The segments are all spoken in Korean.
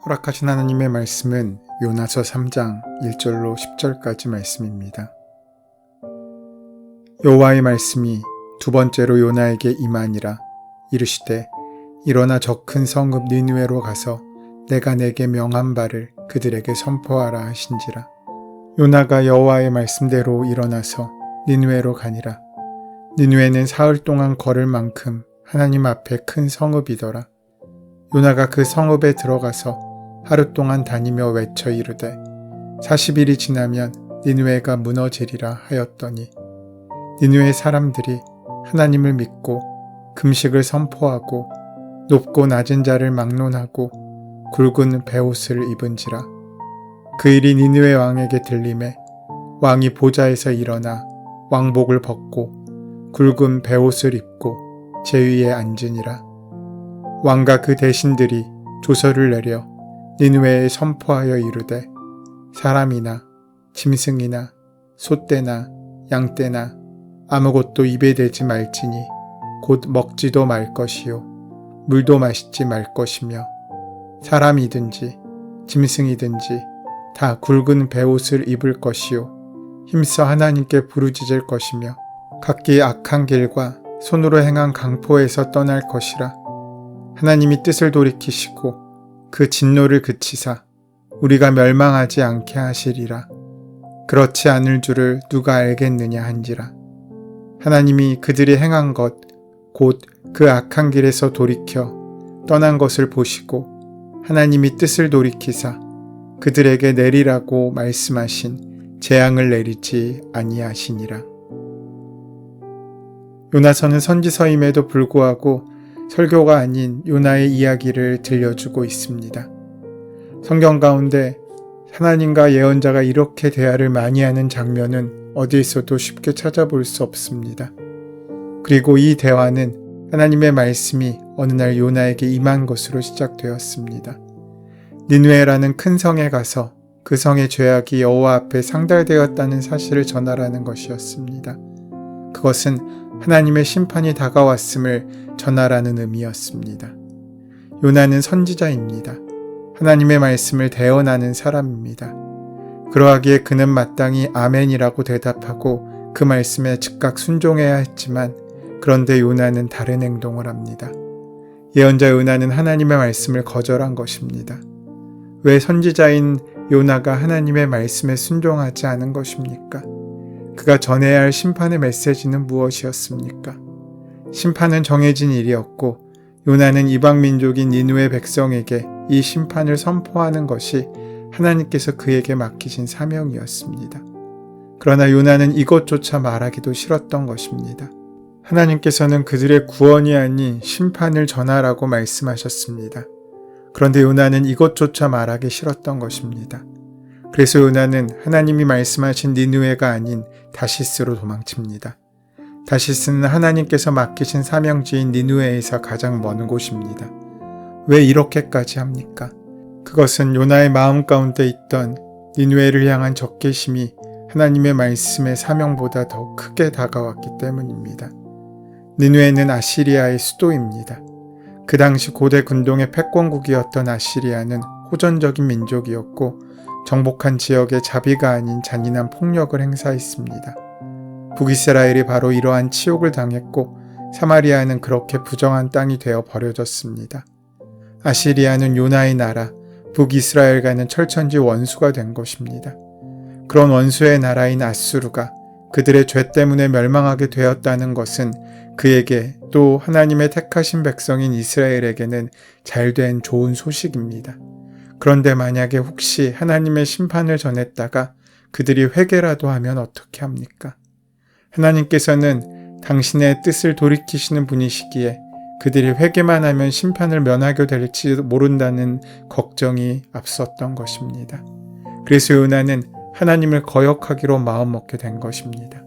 허락하신 하나님의 말씀은 요나서 3장 1절로 10절까지 말씀입니다. 여호와의 말씀이 두 번째로 요나에게 임하니라. 이르시되 일어나 저 큰 성읍 니느웨로 가서 내가 내게 명한 바를 그들에게 선포하라 하신지라. 요나가 여호와의 말씀대로 일어나서 니느웨로 가니라. 니느웨는 사흘 동안 걸을 만큼 하나님 앞에 큰 성읍이더라. 요나가 그 성읍에 들어가서 하루 동안 다니며 외쳐 이르되 40일이 지나면 니느웨가 무너지리라 하였더니 니느웨 사람들이 하나님을 믿고 금식을 선포하고 높고 낮은 자를 막론하고 굵은 베옷을 입은지라. 그 일이 니느웨 왕에게 들림에 왕이 보좌에서 일어나 왕복을 벗고 굵은 베옷을 입고 제위에 앉으니라. 왕과 그 대신들이 조서를 내려 니느웨에 선포하여 이르되 사람이나 짐승이나 소떼나 양떼나 아무것도 입에 대지 말지니 곧 먹지도 말 것이요 물도 마시지 말 것이며 사람이든지 짐승이든지 다 굵은 베옷을 입을 것이요 힘써 하나님께 부르짖을 것이며 각기 악한 길과 손으로 행한 강포에서 떠날 것이라. 하나님이 뜻을 돌이키시고 그 진노를 그치사 우리가 멸망하지 않게 하시리라. 그렇지 않을 줄을 누가 알겠느냐 한지라. 하나님이 그들이 행한 것 곧 그 악한 길에서 돌이켜 떠난 것을 보시고 하나님이 뜻을 돌이키사 그들에게 내리라고 말씀하신 재앙을 내리지 아니하시니라. 요나서는 선지서임에도 불구하고 설교가 아닌 요나의 이야기를 들려주고 있습니다. 성경 가운데 하나님과 예언자가 이렇게 대화를 많이 하는 장면은 어디에서도 쉽게 찾아볼 수 없습니다. 그리고 이 대화는 하나님의 말씀이 어느 날 요나에게 임한 것으로 시작되었습니다. 니느웨라는 큰 성에 가서 그 성의 죄악이 여호와 앞에 상달되었다는 사실을 전하라는 것이었습니다. 그것은 하나님의 심판이 다가왔음을 전하라는 의미였습니다. 요나는 선지자입니다. 하나님의 말씀을 대언하는 사람입니다. 그러하기에 그는 마땅히 아멘이라고 대답하고 그 말씀에 즉각 순종해야 했지만 그런데 요나는 다른 행동을 합니다. 예언자 요나는 하나님의 말씀을 거절한 것입니다. 왜 선지자인 요나가 하나님의 말씀에 순종하지 않은 것입니까? 그가 전해야 할 심판의 메시지는 무엇이었습니까? 심판은 정해진 일이었고 요나는 이방 민족인 니느웨 백성에게 이 심판을 선포하는 것이 하나님께서 그에게 맡기신 사명이었습니다. 그러나 요나는 이것조차 말하기도 싫었던 것입니다. 하나님께서는 그들의 구원이 아닌 심판을 전하라고 말씀하셨습니다. 그런데 요나는 이것조차 말하기 싫었던 것입니다. 그래서 요나는 하나님이 말씀하신 니느웨가 아닌 다시스로 도망칩니다. 다시스는 하나님께서 맡기신 사명지인 니느웨에서 가장 먼 곳입니다. 왜 이렇게까지 합니까? 그것은 요나의 마음 가운데 있던 니느웨를 향한 적개심이 하나님의 말씀의 사명보다 더 크게 다가왔기 때문입니다. 니느웨는 아시리아의 수도입니다. 그 당시 고대 근동의 패권국이었던 아시리아는 호전적인 민족이었고 정복한 지역에 자비가 아닌 잔인한 폭력을 행사했습니다. 북이스라엘이 바로 이러한 치욕을 당했고 사마리아는 그렇게 부정한 땅이 되어 버려졌습니다. 아시리아는 요나의 나라, 북이스라엘과는 철천지 원수가 된 것입니다. 그런 원수의 나라인 아수르가 그들의 죄 때문에 멸망하게 되었다는 것은 그에게 또 하나님의 택하신 백성인 이스라엘에게는 잘된 좋은 소식입니다. 그런데 만약에 혹시 하나님의 심판을 전했다가 그들이 회개라도 하면 어떻게 합니까? 하나님께서는 당신의 뜻을 돌이키시는 분이시기에 그들이 회개만 하면 심판을 면하게 될지 모른다는 걱정이 앞섰던 것입니다. 그래서 요나는 하나님을 거역하기로 마음먹게 된 것입니다.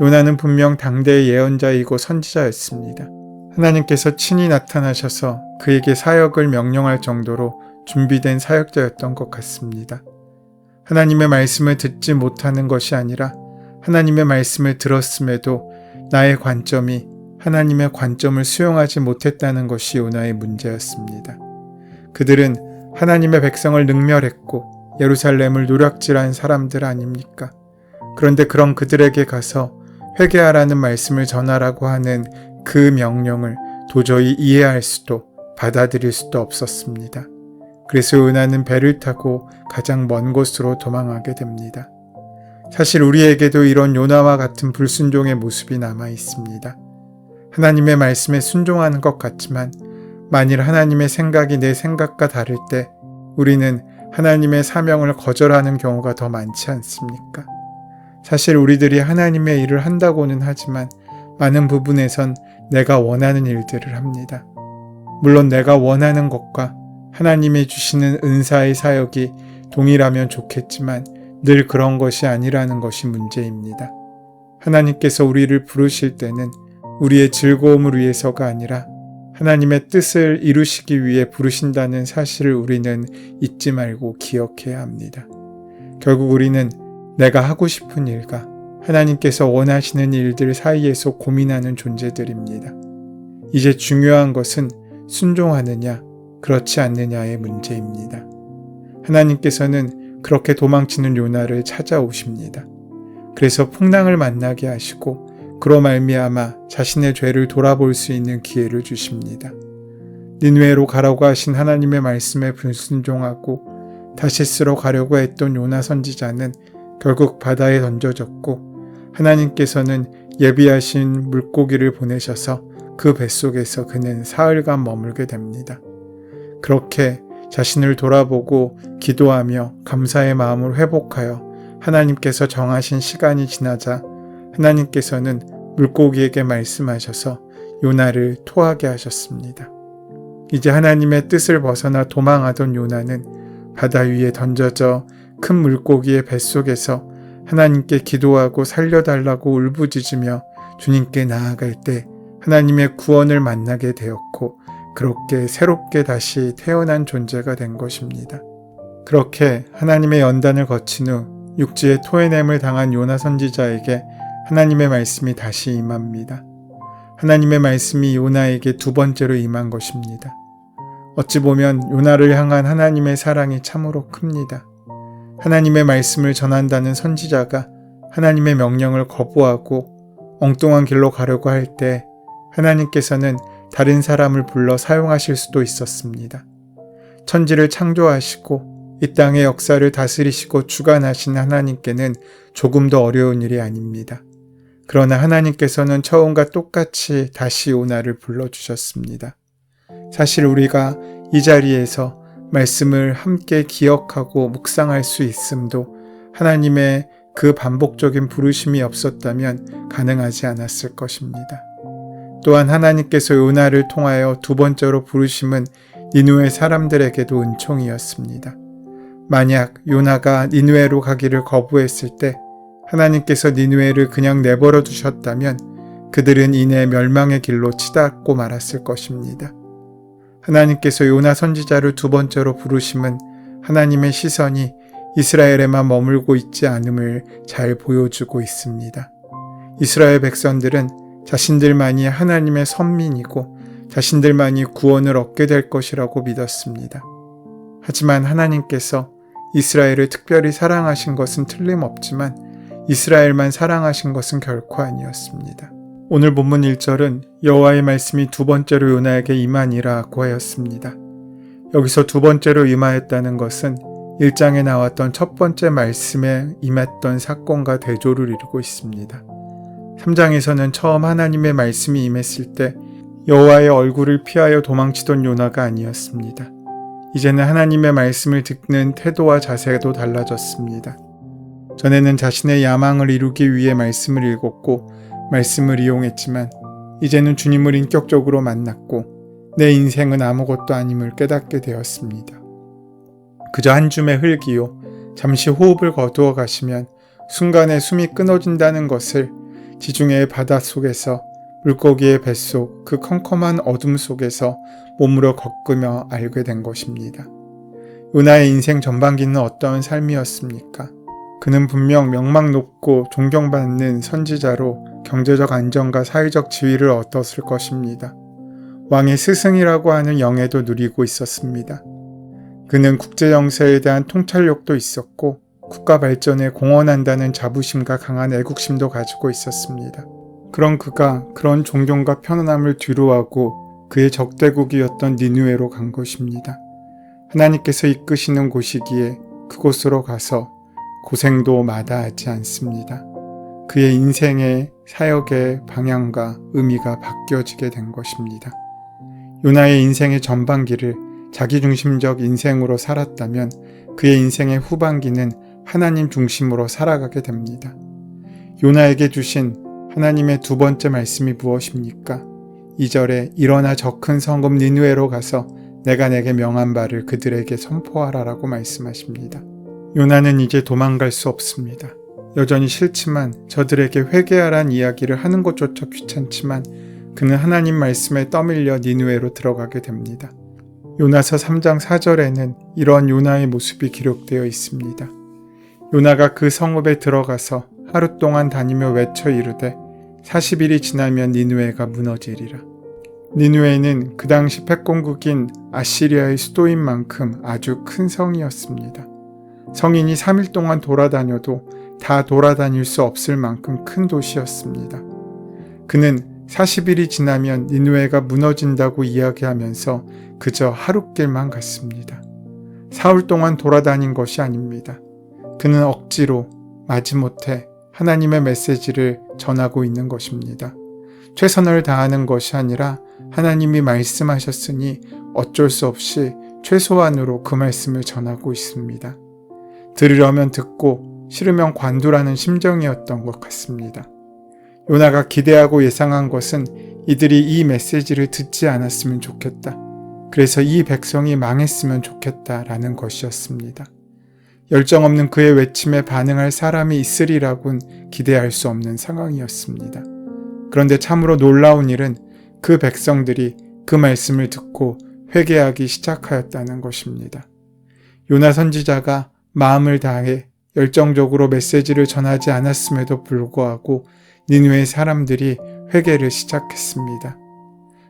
요나는 분명 당대의 예언자이고 선지자였습니다. 하나님께서 친히 나타나셔서 그에게 사역을 명령할 정도로 준비된 사역자였던 것 같습니다. 하나님의 말씀을 듣지 못하는 것이 아니라 하나님의 말씀을 들었음에도 나의 관점이 하나님의 관점을 수용하지 못했다는 것이 요나의 문제였습니다. 그들은 하나님의 백성을 능멸했고 예루살렘을 노략질한 사람들 아닙니까? 그런데 그런 그들에게 가서 회개하라는 말씀을 전하라고 하는 그 명령을 도저히 이해할 수도 받아들일 수도 없었습니다. 그래서 요나는 배를 타고 가장 먼 곳으로 도망하게 됩니다. 사실 우리에게도 이런 요나와 같은 불순종의 모습이 남아 있습니다. 하나님의 말씀에 순종하는 것 같지만 만일 하나님의 생각이 내 생각과 다를 때 우리는 하나님의 사명을 거절하는 경우가 더 많지 않습니까? 사실 우리들이 하나님의 일을 한다고는 하지만 많은 부분에선 내가 원하는 일들을 합니다. 물론 내가 원하는 것과 하나님이 주시는 은사의 사역이 동일하면 좋겠지만 늘 그런 것이 아니라는 것이 문제입니다. 하나님께서 우리를 부르실 때는 우리의 즐거움을 위해서가 아니라 하나님의 뜻을 이루시기 위해 부르신다는 사실을 우리는 잊지 말고 기억해야 합니다. 결국 우리는 내가 하고 싶은 일과 하나님께서 원하시는 일들 사이에서 고민하는 존재들입니다. 이제 중요한 것은 순종하느냐, 그렇지 않느냐의 문제입니다. 하나님께서는 그렇게 도망치는 요나를 찾아오십니다. 그래서 풍랑을 만나게 하시고 그로 말미암아 자신의 죄를 돌아볼 수 있는 기회를 주십니다. 니느웨로 가라고 하신 하나님의 말씀에 불순종하고 다시스로 가려고 했던 요나 선지자는 결국 바다에 던져졌고 하나님께서는 예비하신 물고기를 보내셔서 그 뱃속에서 그는 사흘간 머물게 됩니다. 그렇게 자신을 돌아보고 기도하며 감사의 마음을 회복하여 하나님께서 정하신 시간이 지나자 하나님께서는 물고기에게 말씀하셔서 요나를 토하게 하셨습니다. 이제 하나님의 뜻을 벗어나 도망하던 요나는 바다 위에 던져져 큰 물고기의 뱃속에서 하나님께 기도하고 살려달라고 울부짖으며 주님께 나아갈 때 하나님의 구원을 만나게 되었고 그렇게 새롭게 다시 태어난 존재가 된 것입니다. 그렇게 하나님의 연단을 거친 후 육지에 토해냄을 당한 요나 선지자에게 하나님의 말씀이 다시 임합니다. 하나님의 말씀이 요나에게 두 번째로 임한 것입니다. 어찌 보면 요나를 향한 하나님의 사랑이 참으로 큽니다. 하나님의 말씀을 전한다는 선지자가 하나님의 명령을 거부하고 엉뚱한 길로 가려고 할 때 하나님께서는 다른 사람을 불러 사용하실 수도 있었습니다. 천지를 창조하시고 이 땅의 역사를 다스리시고 주관하신 하나님께는 조금 더 어려운 일이 아닙니다. 그러나 하나님께서는 처음과 똑같이 다시 요나를 불러주셨습니다. 사실 우리가 이 자리에서 말씀을 함께 기억하고 묵상할 수 있음도 하나님의 그 반복적인 부르심이 없었다면 가능하지 않았을 것입니다. 또한 하나님께서 요나를 통하여 두 번째로 부르심은 니느웨 사람들에게도 은총이었습니다. 만약 요나가 니느웨로 가기를 거부했을 때 하나님께서 니느웨를 그냥 내버려 두셨다면 그들은 이내 멸망의 길로 치닫고 말았을 것입니다. 하나님께서 요나 선지자를 두 번째로 부르심은 하나님의 시선이 이스라엘에만 머물고 있지 않음을 잘 보여주고 있습니다. 이스라엘 백성들은 자신들만이 하나님의 선민이고 자신들만이 구원을 얻게 될 것이라고 믿었습니다. 하지만 하나님께서 이스라엘을 특별히 사랑하신 것은 틀림없지만 이스라엘만 사랑하신 것은 결코 아니었습니다. 오늘 본문 1절은 여호와의 말씀이 두 번째로 요나에게 임하니라고 하였습니다. 여기서 두 번째로 임하였다는 것은 1장에 나왔던 첫 번째 말씀에 임했던 사건과 대조를 이루고 있습니다. 3장에서는 처음 하나님의 말씀이 임했을 때 여호와의 얼굴을 피하여 도망치던 요나가 아니었습니다. 이제는 하나님의 말씀을 듣는 태도와 자세도 달라졌습니다. 전에는 자신의 야망을 이루기 위해 말씀을 읽었고 말씀을 이용했지만 이제는 주님을 인격적으로 만났고 내 인생은 아무것도 아님을 깨닫게 되었습니다. 그저 한 줌의 흙이요 잠시 호흡을 거두어 가시면 순간에 숨이 끊어진다는 것을 지중해의 바닷속에서 물고기의 뱃속 그 컴컴한 어둠 속에서 몸으로 겪으며 알게 된 것입니다. 요나의 인생 전반기는 어떠한 삶이었습니까? 그는 분명 명망 높고 존경받는 선지자로 경제적 안정과 사회적 지위를 얻었을 것입니다. 왕의 스승이라고 하는 영예도 누리고 있었습니다. 그는 국제 정세에 대한 통찰력도 있었고 국가 발전에 공헌한다는 자부심과 강한 애국심도 가지고 있었습니다. 그런 그가 그런 존경과 편안함을 뒤로하고 그의 적대국이었던 니느웨로 간 것입니다. 하나님께서 이끄시는 곳이기에 그곳으로 가서 고생도 마다하지 않습니다. 그의 인생의 사역의 방향과 의미가 바뀌어지게 된 것입니다. 요나의 인생의 전반기를 자기중심적 인생으로 살았다면 그의 인생의 후반기는 하나님 중심으로 살아가게 됩니다. 요나에게 주신 하나님의 두 번째 말씀이 무엇입니까? 2절에 일어나 저 큰 성읍 니느웨로 가서 내가 내게 명한 바를 그들에게 선포하라라고 말씀하십니다. 요나는 이제 도망갈 수 없습니다. 여전히 싫지만 저들에게 회개하란 이야기를 하는 것조차 귀찮지만 그는 하나님 말씀에 떠밀려 니느웨로 들어가게 됩니다. 요나서 3장 4절에는 이런 요나의 모습이 기록되어 있습니다. 요나가 그 성읍에 들어가서 하루 동안 다니며 외쳐 이르되 40일이 지나면 니느웨가 무너지리라. 니느웨는 그 당시 패권국인 아시리아의 수도인 만큼 아주 큰 성이었습니다. 성인이 3일 동안 돌아다녀도 다 돌아다닐 수 없을 만큼 큰 도시였습니다. 그는 40일이 지나면 니느웨가 무너진다고 이야기하면서 그저 하룻길만 갔습니다. 사흘 동안 돌아다닌 것이 아닙니다. 그는 억지로 마지못해 하나님의 메시지를 전하고 있는 것입니다. 최선을 다하는 것이 아니라 하나님이 말씀하셨으니 어쩔 수 없이 최소한으로 그 말씀을 전하고 있습니다. 들으려면 듣고 싫으면 관두라는 심정이었던 것 같습니다. 요나가 기대하고 예상한 것은 이들이 이 메시지를 듣지 않았으면 좋겠다. 그래서 이 백성이 망했으면 좋겠다라는 것이었습니다. 열정 없는 그의 외침에 반응할 사람이 있으리라고는 기대할 수 없는 상황이었습니다. 그런데 참으로 놀라운 일은 그 백성들이 그 말씀을 듣고 회개하기 시작하였다는 것입니다. 요나 선지자가 마음을 다해 열정적으로 메시지를 전하지 않았음에도 불구하고 니느웨 사람들이 회개를 시작했습니다.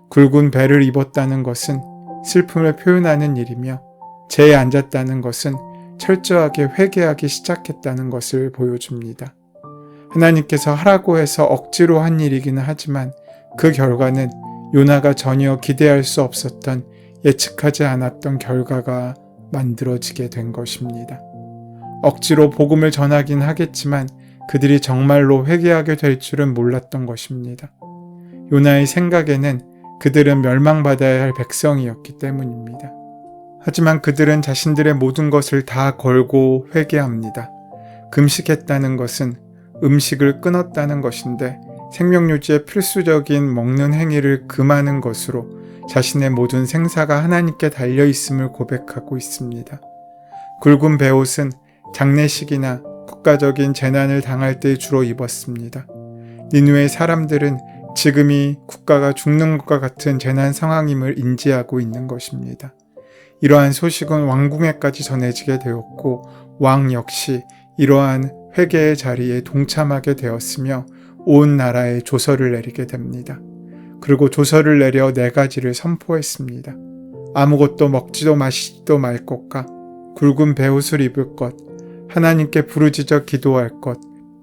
굵은 배를 입었다는 것은 슬픔을 표현하는 일이며 재에 앉았다는 것은 철저하게 회개하기 시작했다는 것을 보여줍니다. 하나님께서 하라고 해서 억지로 한 일이기는 하지만 그 결과는 요나가 전혀 기대할 수 없었던 예측하지 않았던 결과가 만들어지게 된 것입니다. 억지로 복음을 전하긴 하겠지만 그들이 정말로 회개하게 될 줄은 몰랐던 것입니다. 요나의 생각에는 그들은 멸망받아야 할 백성이었기 때문입니다. 하지만 그들은 자신들의 모든 것을 다 걸고 회개합니다. 금식했다는 것은 음식을 끊었다는 것인데 생명유지에 필수적인 먹는 행위를 금하는 것으로 자신의 모든 생사가 하나님께 달려있음을 고백하고 있습니다. 굵은 베옷은 장례식이나 국가적인 재난을 당할 때 주로 입었습니다. 니느웨 사람들은 지금이 국가가 죽는 것과 같은 재난 상황임을 인지하고 있는 것입니다. 이러한 소식은 왕궁에까지 전해지게 되었고 왕 역시 이러한 회개의 자리에 동참하게 되었으며 온 나라에 조서를 내리게 됩니다. 그리고 조서를 내려 4가지를 선포했습니다. 아무것도 먹지도 마시지도 말 것과 굵은 베옷을 입을 것, 하나님께 부르짖어 기도할 것,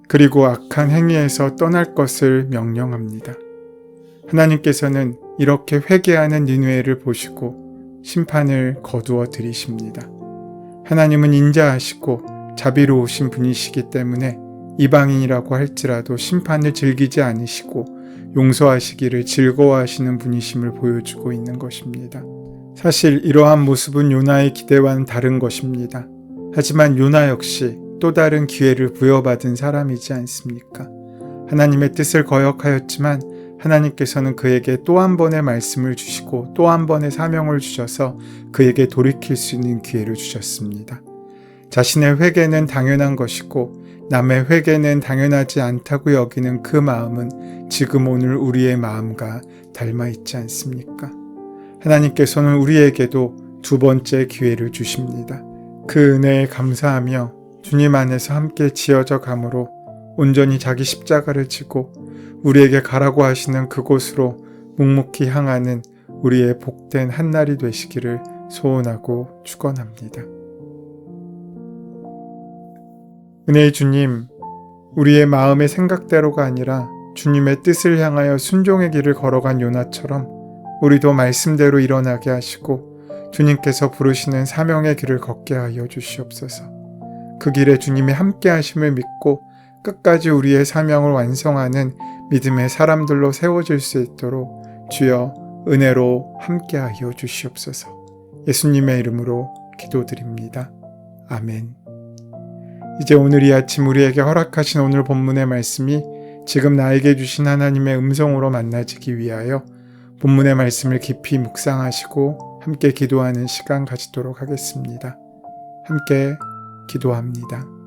그리고 악한 행위에서 떠날 것을 명령합니다. 하나님께서는 이렇게 회개하는 니느웨를 보시고 심판을 거두어 들이십니다. 하나님은 인자하시고 자비로우신 분이시기 때문에 이방인이라고 할지라도 심판을 즐기지 않으시고 용서하시기를 즐거워하시는 분이심을 보여주고 있는 것입니다. 사실 이러한 모습은 요나의 기대와는 다른 것입니다. 하지만 요나 역시 또 다른 기회를 부여받은 사람이지 않습니까? 하나님의 뜻을 거역하였지만 하나님께서는 그에게 또 한 번의 말씀을 주시고 또 한 번의 사명을 주셔서 그에게 돌이킬 수 있는 기회를 주셨습니다. 자신의 회개는 당연한 것이고 남의 회개는 당연하지 않다고 여기는 그 마음은 지금 오늘 우리의 마음과 닮아 있지 않습니까? 하나님께서는 우리에게도 두 번째 기회를 주십니다. 그 은혜에 감사하며 주님 안에서 함께 지어져 감으로 온전히 자기 십자가를 지고 우리에게 가라고 하시는 그곳으로 묵묵히 향하는 우리의 복된 한날이 되시기를 소원하고 축원합니다. 은혜의 주님, 우리의 마음의 생각대로가 아니라 주님의 뜻을 향하여 순종의 길을 걸어간 요나처럼 우리도 말씀대로 일어나게 하시고 주님께서 부르시는 사명의 길을 걷게 하여 주시옵소서. 그 길에 주님의 함께 하심을 믿고 끝까지 우리의 사명을 완성하는 믿음의 사람들로 세워질 수 있도록 주여 은혜로 함께 하여 주시옵소서. 예수님의 이름으로 기도드립니다. 아멘. 이제 오늘 이 아침 우리에게 허락하신 오늘 본문의 말씀이 지금 나에게 주신 하나님의 음성으로 만나지기 위하여 본문의 말씀을 깊이 묵상하시고 함께 기도하는 시간 가지도록 하겠습니다. 함께 기도합니다.